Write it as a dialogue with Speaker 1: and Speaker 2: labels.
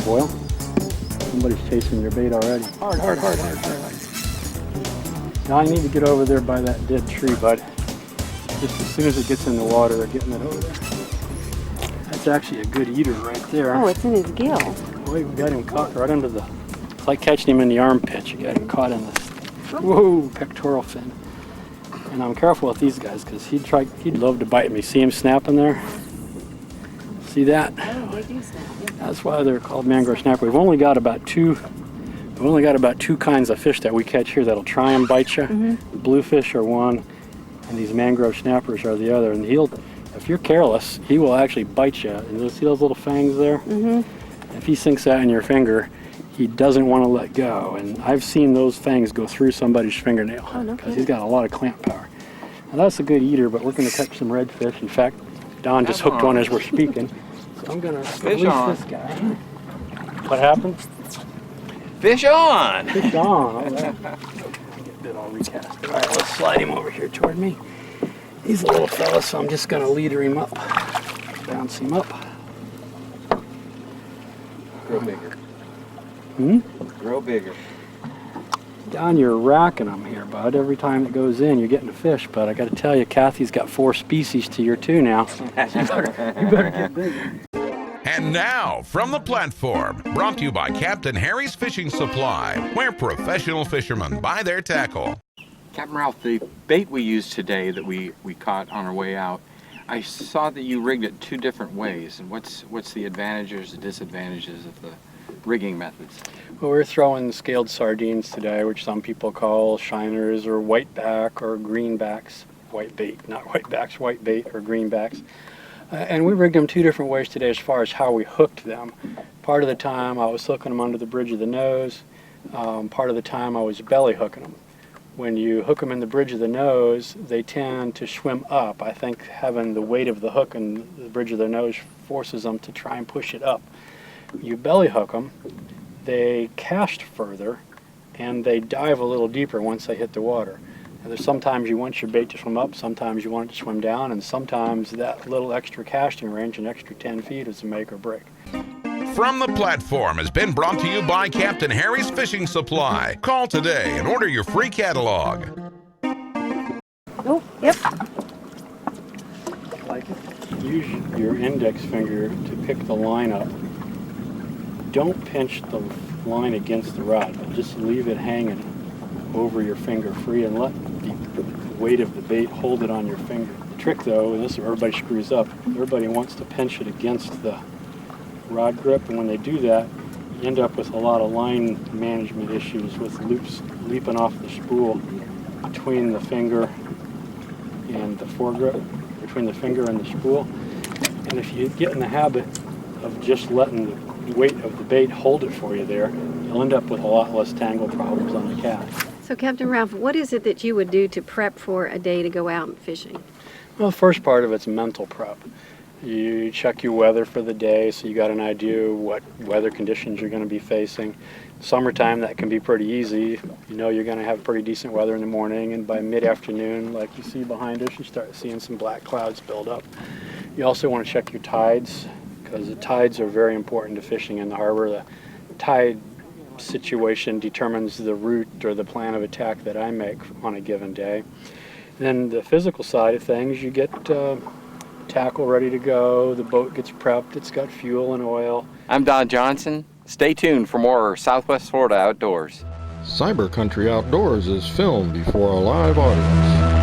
Speaker 1: boil. Somebody's chasing your bait already. Hard. Now I need to get over there by that dead tree, bud. Just as soon as it gets in the water, they're getting it over there. That's actually a good eater right there.
Speaker 2: Oh, it's in his gill.
Speaker 1: Boy, we got him caught right under the... It's like catching him in the armpit. You got him caught in the... Whoa, pectoral fin. And I'm careful with these guys because he'd love to bite me. See him snapping there? See that?
Speaker 2: Oh, they do snap. Yeah.
Speaker 1: That's why they're called mangrove snapper. We've only got about two kinds of fish that we catch here that'll try and bite you.
Speaker 2: Mm-hmm.
Speaker 1: Bluefish are one, and these mangrove snappers are the other. And if you're careless, he will actually bite you. And you'll see those little fangs there?
Speaker 2: Mm-hmm.
Speaker 1: If he sinks that in your finger, he doesn't want to let go. And I've seen those fangs go through somebody's fingernail.
Speaker 2: Oh, no
Speaker 1: Because he's got a lot of clamp power. Now that's a good eater, but we're going to catch some redfish. In fact, Don just hooked one as we're speaking. So I'm going to release this guy. What happened?
Speaker 3: Fish on!
Speaker 1: Fish on. All right. Get a bit all recast. All right, let's slide him over here toward me. He's a little fella, so I'm just going to leader him up. Bounce him up.
Speaker 3: Grow bigger. Grow bigger.
Speaker 1: Don, you're racking them here, bud. Every time it goes in, you're getting a fish. But I got to tell you, Cathy's got 4 species to your 2 now. You better get bigger.
Speaker 4: And now, from the platform, brought to you by Captain Harry's Fishing Supply, where professional fishermen buy their tackle.
Speaker 3: Captain Ralph, the bait we used today that we caught on our way out, I saw that you rigged it 2 different ways. And what's the advantages and disadvantages of the rigging methods?
Speaker 1: Well, we're throwing scaled sardines today, which some people call shiners or whiteback or greenbacks. White bait, not whitebacks, white bait or greenbacks. And we rigged them 2 different ways today as far as how we hooked them. Part of the time I was hooking them under the bridge of the nose. Part of the time I was belly hooking them. When you hook them in the bridge of the nose, they tend to swim up. I think having the weight of the hook in the bridge of their nose forces them to try and push it up. You belly hook them, they cast further, and they dive a little deeper once they hit the water. And there's sometimes you want your bait to swim up, sometimes you want it to swim down, and sometimes that little extra casting range, an extra 10 feet, is a make or break.
Speaker 4: From the platform has been brought to you by Captain Harry's Fishing Supply. Call today and order your free catalog.
Speaker 2: Oh, yep.
Speaker 1: Like it. Use your index finger to pick the line up. Don't pinch the line against the rod, but just leave it hanging over your finger free and let the weight of the bait hold it on your finger. The trick though, and this is where everybody screws up, everybody wants to pinch it against the rod grip, and when they do that, you end up with a lot of line management issues with loops leaping off the spool between the finger and the foregrip, between the finger and the spool. And if you get in the habit of just letting the weight of the bait hold it for you there, you'll end up with a lot less tangle problems on the cast.
Speaker 2: So, Captain Ralph, what is it that you would do to prep for a day to go out fishing?
Speaker 1: Well, the first part of it's mental prep. You check your weather for the day, so you got an idea of what weather conditions you're going to be facing. Summertime, that can be pretty easy. You know you're going to have pretty decent weather in the morning, and by mid-afternoon, like you see behind us, you start seeing some black clouds build up. You also want to check your tides, because the tides are very important to fishing in the harbor. The tide situation determines the route or the plan of attack that I make on a given day. Then the physical side of things, you get tackle ready to go, the boat gets prepped, it's got fuel and oil.
Speaker 3: I'm Don Johnson. Stay tuned for more Southwest Florida Outdoors.
Speaker 5: Cyber Country Outdoors is filmed before a live audience.